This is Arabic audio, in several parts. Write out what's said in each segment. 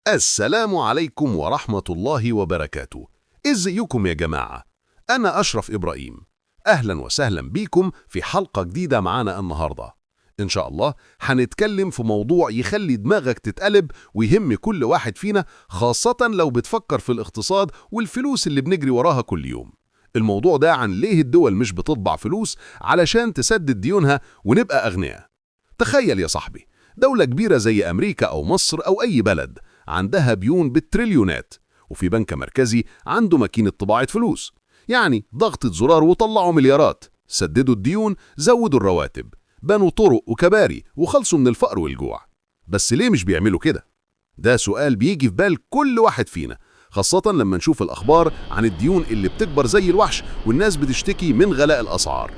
السلام عليكم ورحمة الله وبركاته. ازيكم يا جماعة؟ أنا أشرف إبراهيم. أهلا وسهلا بيكم في حلقة جديدة معانا النهاردة. إن شاء الله هنتكلم في موضوع يخلي دماغك تتقلب ويهم كل واحد فينا، خاصة لو بتفكر في الاقتصاد والفلوس اللي بنجري وراها كل يوم. الموضوع ده عن ليه الدول مش بتطبع فلوس علشان تسدد ديونها ونبقى أغنياء. تخيل يا صاحبي، دولة كبيرة زي أمريكا أو مصر أو أي بلد عندها ديون بالتريليونات، وفي بنك مركزي عنده ماكينة طباعة فلوس، يعني ضغطة زرار وطلعوا مليارات، سددوا الديون، زودوا الرواتب، بنوا طرق وكباري وخلصوا من الفقر والجوع. بس ليه مش بيعملوا كده؟ ده سؤال بيجي في بال كل واحد فينا، خاصة لما نشوف الأخبار عن الديون اللي بتكبر زي الوحش والناس بتشتكي من غلاء الأسعار.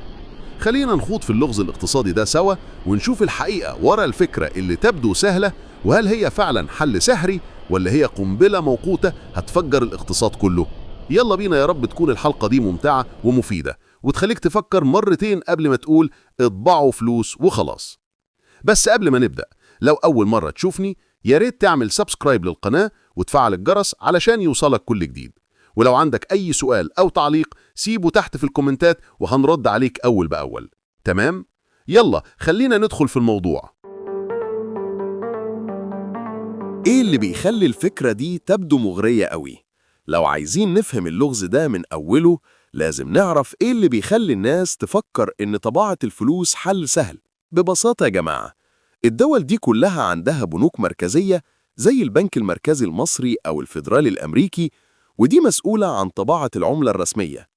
خلينا نخوض في اللغز الاقتصادي ده سوا ونشوف الحقيقة ورا الفكرة اللي تبدو سهلة، وهل هي فعلا حل سحري ولا هي قنبلة موقوتة هتفجر الاقتصاد كله؟ يلا بينا، يا رب تكون الحلقة دي ممتعة ومفيدة وتخليك تفكر مرتين قبل ما تقول اطبعوا فلوس وخلاص. بس قبل ما نبدأ، لو أول مرة تشوفني يا ريت تعمل سبسكرايب للقناة وتفعل الجرس علشان يوصلك كل جديد. ولو عندك أي سؤال أو تعليق سيبه تحت في الكومنتات وهنرد عليك أول بأول. تمام؟ يلا خلينا ندخل في الموضوع. إيه اللي بيخلي الفكرة دي تبدو مغرية قوي؟ لو عايزين نفهم اللغز ده من أوله، لازم نعرف إيه اللي بيخلي الناس تفكر إن طباعة الفلوس حل سهل. ببساطة يا جماعة، الدول دي كلها عندها بنوك مركزية زي البنك المركزي المصري أو الفيدرالي الأمريكي، ودي مسؤولة عن طباعة العملة الرسمية.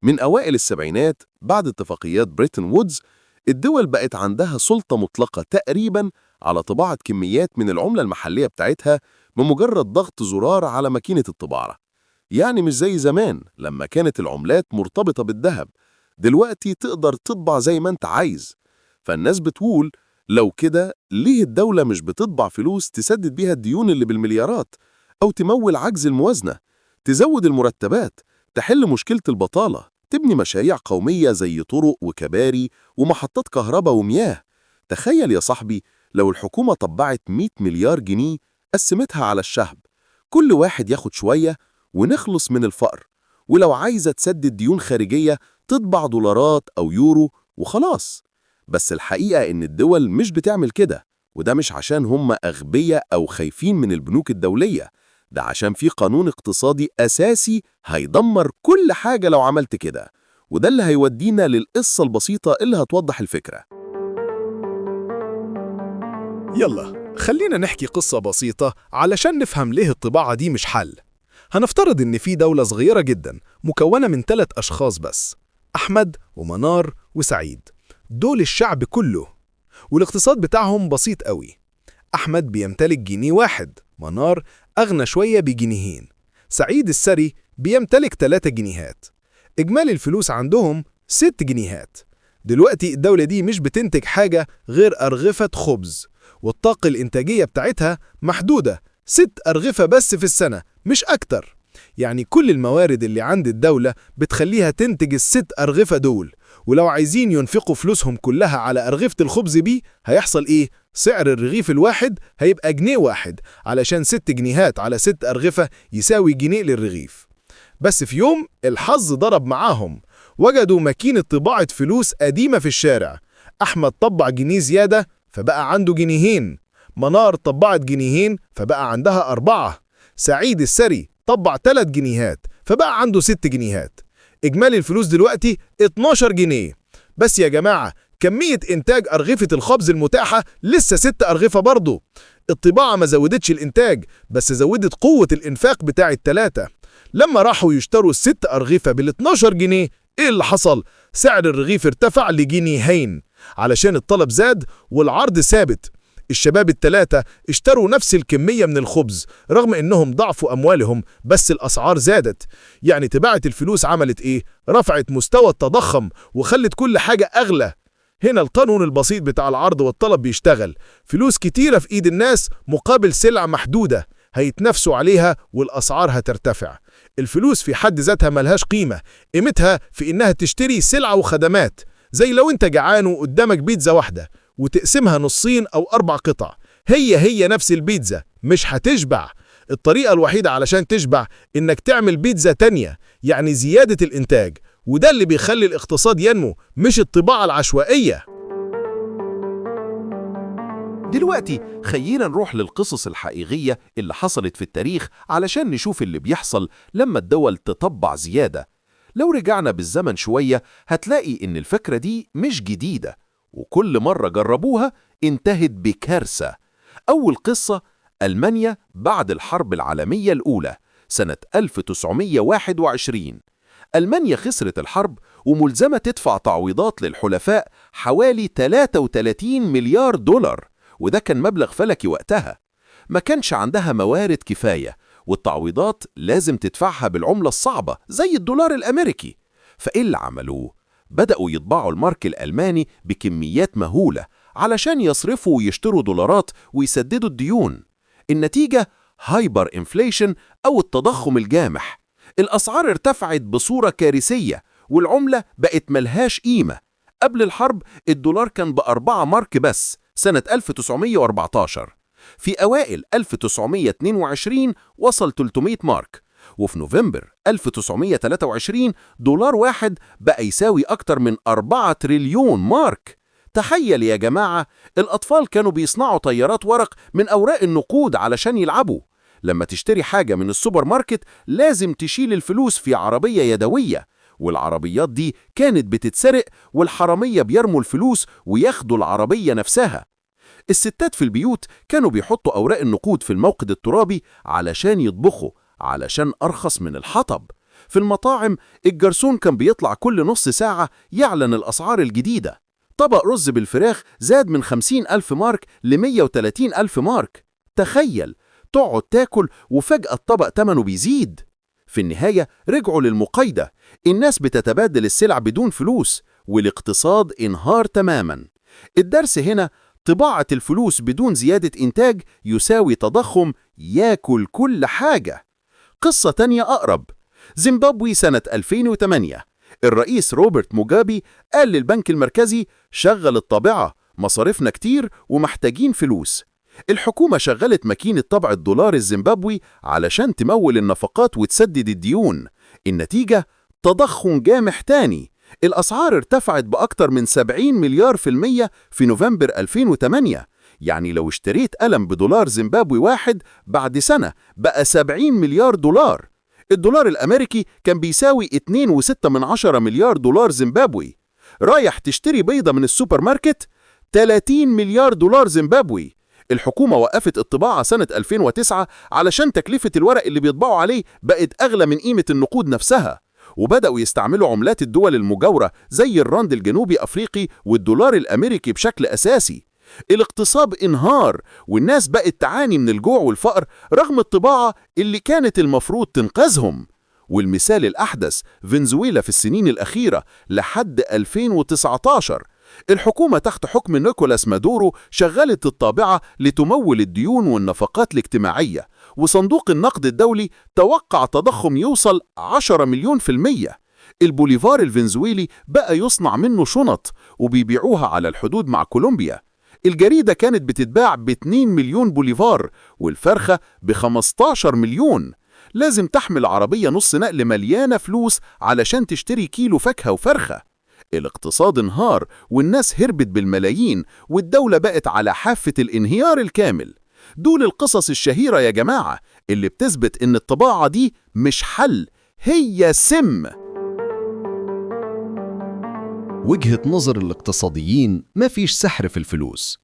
من أوائل السبعينات بعد اتفاقيات بريتن وودز، الدول بقت عندها سلطة مطلقة تقريباً على طباعة كميات من العملة المحلية بتاعتها بمجرد ضغط زرار على ماكينة الطباعة. يعني مش زي زمان لما كانت العملات مرتبطة بالذهب، دلوقتي تقدر تطبع زي ما انت عايز. فالناس بتقول لو كده ليه الدولة مش بتطبع فلوس تسدد بيها الديون اللي بالمليارات، أو تمول عجز الموازنة، تزود المرتبات، تحل مشكلة البطالة، تبني مشاريع قومية زي طرق وكباري ومحطات كهرباء ومياه. تخيل يا صاحبي لو الحكومة طبعت 100 مليار جنيه قسمتها على الشعب، كل واحد ياخد شوية ونخلص من الفقر. ولو عايزة تسدد ديون خارجية تطبع دولارات أو يورو وخلاص. بس الحقيقة إن الدول مش بتعمل كده، وده مش عشان هم أغبياء أو خايفين من البنوك الدولية، ده عشان في قانون اقتصادي أساسي هيدمر كل حاجة لو عملت كده. وده اللي هيودينا للقصة البسيطة اللي هتوضح الفكرة. يلا خلينا نحكي قصة بسيطة علشان نفهم ليه الطباعة دي مش حل. هنفترض إن في دولة صغيرة جدا مكونة من 3 أشخاص بس، أحمد ومنار وسعيد. دول الشعب كله، والاقتصاد بتاعهم بسيط قوي. أحمد بيمتلك جنيه واحد، منار أغنى شوية بجنيهين، سعيد الثري بيمتلك 3 جنيهات. إجمالي الفلوس عندهم 6 جنيهات. دلوقتي الدولة دي مش بتنتج حاجة غير أرغفة خبز، والطاقة الإنتاجية بتاعتها محدودة، 6 أرغفة بس في السنة مش أكتر. يعني كل الموارد اللي عند الدولة بتخليها تنتج ال6 أرغفة دول. ولو عايزين ينفقوا فلوسهم كلها على أرغفة الخبز بي، هيحصل إيه؟ سعر الرغيف الواحد هيبقى جنيه واحد، علشان 6 جنيهات على 6 أرغفة يساوي جنيه للرغيف. بس في يوم الحظ ضرب معاهم، وجدوا ماكينة طباعة فلوس قديمة في الشارع. أحمد طبع جنيه زيادة فبقى عنده جنيهين، منار طبعت جنيهين فبقى عندها 4، سعيد الثري طبع 3 جنيهات فبقى عنده 6 جنيهات. إجمالي الفلوس دلوقتي 12 جنيه. بس يا جماعة، كمية إنتاج أرغفة الخبز المتاحة لسه 6 أرغفة برضه. الطباعة ما زودتش الإنتاج، بس زودت قوة الإنفاق بتاع ال3. لما راحوا يشتروا ال6 أرغفة بال12 جنيه، إيه اللي حصل؟ سعر الرغيف ارتفع لجنيهين، علشان الطلب زاد والعرض ثابت. الشباب ال3 اشتروا نفس الكمية من الخبز رغم انهم ضعفوا اموالهم، بس الاسعار زادت. يعني تباعة الفلوس عملت ايه؟ رفعت مستوى التضخم وخلت كل حاجة اغلى. هنا القانون البسيط بتاع العرض والطلب بيشتغل. فلوس كتيرة في إيد الناس مقابل سلع محدودة، هيتنافسوا عليها والأسعار هترتفع. الفلوس في حد ذاتها ملهاش قيمة، قيمتها في إنها تشتري سلعة وخدمات. زي لو أنت جعان وقدامك بيتزا واحدة وتقسمها نصين أو 4 قطع، هي نفس البيتزا، مش هتشبع. الطريقة الوحيدة علشان تشبع إنك تعمل بيتزا تانية، يعني زيادة الإنتاج، وده اللي بيخلي الاقتصاد ينمو، مش الطباعة العشوائية. دلوقتي خلينا نروح للقصص الحقيقية اللي حصلت في التاريخ علشان نشوف اللي بيحصل لما الدول تطبع زيادة. لو رجعنا بالزمن شوية هتلاقي إن الفكرة دي مش جديدة، وكل مرة جربوها انتهت بكارثة. أول قصة ألمانيا بعد الحرب العالمية الأولى سنة 1921. ألمانيا خسرت الحرب وملزمة تدفع تعويضات للحلفاء حوالي 33 مليار دولار، وده كان مبلغ فلكي وقتها. ما كانش عندها موارد كفاية، والتعويضات لازم تدفعها بالعملة الصعبة زي الدولار الأمريكي. فإيه اللي عملوه؟ بدأوا يطبعوا المارك الألماني بكميات مهولة علشان يصرفوا ويشتروا دولارات ويسددوا الديون. النتيجة هايبر إنفليشن أو التضخم الجامح. الأسعار ارتفعت بصورة كارثية والعملة بقت ملهاش قيمة. قبل الحرب الدولار كان ب4 مارك بس سنة 1914. في أوائل 1922 وصل 300 مارك، وفي نوفمبر 1923 دولار واحد بقى يساوي أكتر من 4 تريليون مارك. تخيل يا جماعة، الأطفال كانوا بيصنعوا طيارات ورق من أوراق النقود علشان يلعبوا. لما تشتري حاجة من السوبر ماركت لازم تشيل الفلوس في عربية يدوية، والعربيات دي كانت بتتسرق والحرامية بيرموا الفلوس وياخدوا العربية نفسها. الستات في البيوت كانوا بيحطوا أوراق النقود في الموقد الترابي علشان يطبخوا، علشان أرخص من الحطب. في المطاعم الجرسون كان بيطلع كل نص ساعة يعلن الأسعار الجديدة. طبق رز بالفراخ زاد من 50,000 مارك ل 130,000 مارك. تخيل تقعد تاكل وفجأة الطبق تمنه بيزيد. في النهاية رجعوا للمقايضة، الناس بتتبادل السلع بدون فلوس، والاقتصاد انهار تماما. الدرس هنا، طباعة الفلوس بدون زيادة إنتاج يساوي تضخم ياكل كل حاجة. قصة تانية أقرب، زيمبابوي سنة 2008. الرئيس روبرت موجابي قال للبنك المركزي شغل الطابعة، مصاريفنا كتير ومحتاجين فلوس. الحكومة شغلت ماكينة طبع الدولار الزيمبابوي علشان تمول النفقات وتسدد الديون. النتيجة تضخم جامح تاني، الأسعار ارتفعت بأكتر من 70 مليار في المية في نوفمبر 2008. يعني لو اشتريت قلم بدولار زيمبابوي واحد بعد سنة بقى 70 مليار دولار. الدولار الأمريكي كان بيساوي 2.6 مليار دولار زيمبابوي. رايح تشتري بيضة من السوبر ماركت 30 مليار دولار زيمبابوي. الحكومة وقفت الطباعة سنة 2009 علشان تكلفة الورق اللي بيطبعوا عليه بقت أغلى من قيمة النقود نفسها، وبدأوا يستعملوا عملات الدول المجاورة زي الراند الجنوبي أفريقي والدولار الأمريكي بشكل أساسي. الاقتصاد انهار والناس بقت تعاني من الجوع والفقر رغم الطباعة اللي كانت المفروض تنقذهم. والمثال الأحدث فنزويلا في السنين الأخيرة لحد 2019. الحكومة تحت حكم نيكولاس مادورو شغلت الطابعة لتمول الديون والنفقات الاجتماعية، وصندوق النقد الدولي توقع تضخم يوصل 10 مليون في المية. البوليفار الفنزويلي بقى يصنع منه شنط وبيبيعوها على الحدود مع كولومبيا. الجريدة كانت بتتباع ب2 مليون بوليفار والفرخة ب15 مليون. لازم تحمل عربية نص نقل مليانة فلوس علشان تشتري كيلو فاكهة وفرخة. الاقتصاد انهار والناس هربت بالملايين والدولة بقت على حافة الانهيار الكامل. دول القصص الشهيرة يا جماعة اللي بتثبت إن الطباعة دي مش حل، هي سم. وجهة نظر الاقتصاديين مفيش سحر في الفلوس.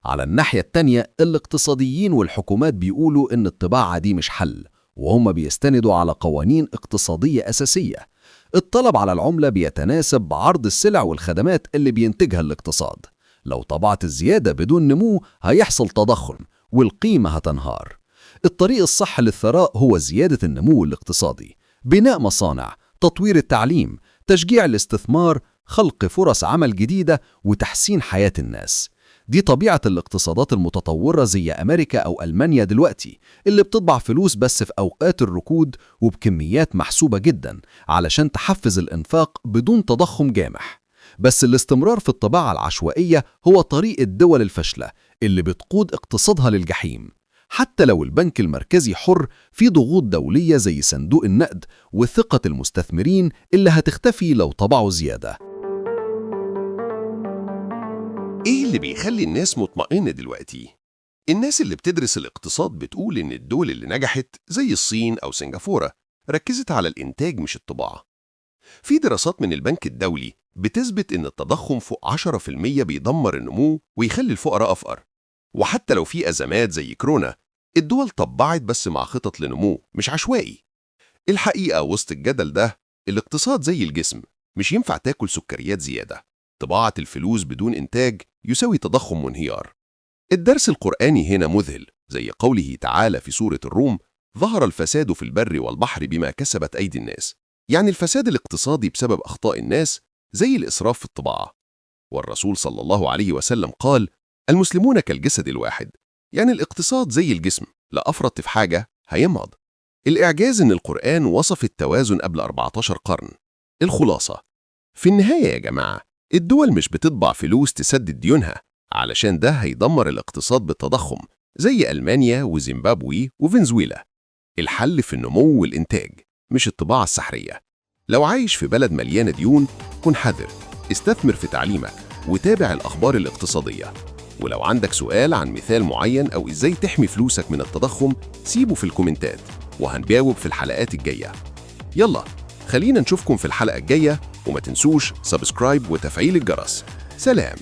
على الناحية التانية الاقتصاديين والحكومات بيقولوا إن الطباعة دي مش حل، وهم بيستندوا على قوانين اقتصادية أساسية. الطلب على العملة بيتناسب بعرض السلع والخدمات اللي بينتجها الاقتصاد. لو طبعت الزيادة بدون نمو هيحصل تضخم والقيمة هتنهار. الطريق الصح للثراء هو زيادة النمو الاقتصادي، بناء مصانع، تطوير التعليم، تشجيع الاستثمار، خلق فرص عمل جديدة وتحسين حياة الناس. دي طبيعة الاقتصادات المتطورة زي أمريكا أو ألمانيا دلوقتي، اللي بتطبع فلوس بس في أوقات الركود وبكميات محسوبة جدا علشان تحفز الإنفاق بدون تضخم جامح. بس الاستمرار في الطباعة العشوائية هو طريق الدول الفاشلة اللي بتقود اقتصادها للجحيم. حتى لو البنك المركزي حر، في ضغوط دولية زي صندوق النقد وثقة المستثمرين اللي هتختفي لو طبعوا زيادة. إيه اللي بيخلي الناس مطمئنة دلوقتي؟ الناس اللي بتدرس الاقتصاد بتقول إن الدول اللي نجحت زي الصين أو سنغافورة ركزت على الإنتاج مش الطباعة. في دراسات من البنك الدولي بتثبت إن التضخم فوق 10% بيدمر النمو ويخلي الفقراء أفقر. وحتى لو في أزمات زي كورونا، الدول طبعت بس مع خطط لنمو مش عشوائي. الحقيقة وسط الجدل ده، الاقتصاد زي الجسم، مش ينفع تاكل سكريات زيادة. طباعة الفلوس بدون إنتاج يساوي تضخم وانهيار. الدرس القرآني هنا مذهل، زي قوله تعالى في سورة الروم: ظهر الفساد في البر والبحر بما كسبت أيدي الناس. يعني الفساد الاقتصادي بسبب أخطاء الناس زي الإسراف في الطباعة. والرسول صلى الله عليه وسلم قال: المسلمون كالجسد الواحد. يعني الاقتصاد زي الجسم، لا أفرط في حاجة هيمرض. الإعجاز إن القرآن وصف التوازن قبل 14 قرن. الخلاصة: في النهاية يا جماعة، الدول مش بتطبع فلوس تسدد ديونها، علشان ده هيدمر الاقتصاد بالتضخم زي ألمانيا وزيمبابوي وفنزويلا. الحل في النمو والإنتاج، مش الطباعة السحرية. لو عايش في بلد مليانة ديون، كن حذر، استثمر في تعليمك، وتابع الأخبار الاقتصادية. ولو عندك سؤال عن مثال معين أو إزاي تحمي فلوسك من التضخم، سيبه في الكومنتات وهنجاوب في الحلقات الجاية. يلا، خلينا نشوفكم في الحلقة الجاية، وما تنسوش سبسكرايب وتفعيل الجرس. سلام.